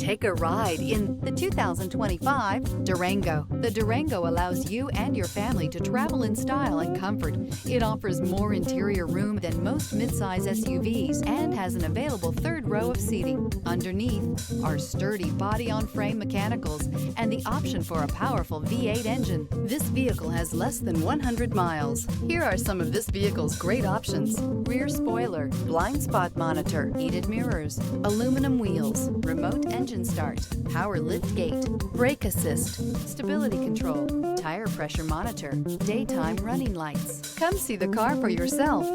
Take a ride in the 2025 Durango. The Durango allows you and your family to travel in style and comfort. It offers more interior room than most midsize SUVs and has an available third row of seating. Underneath are sturdy body-on-frame mechanicals and the option for a powerful V8 engine. This vehicle has less than 100 miles. Here are some of this vehicle's great options: rear spoiler, blind spot monitor, heated mirrors, aluminum wheels, remote engine start, power liftgate, brake assist, stability control, tire pressure monitor, daytime running lights. Come see the car for yourself.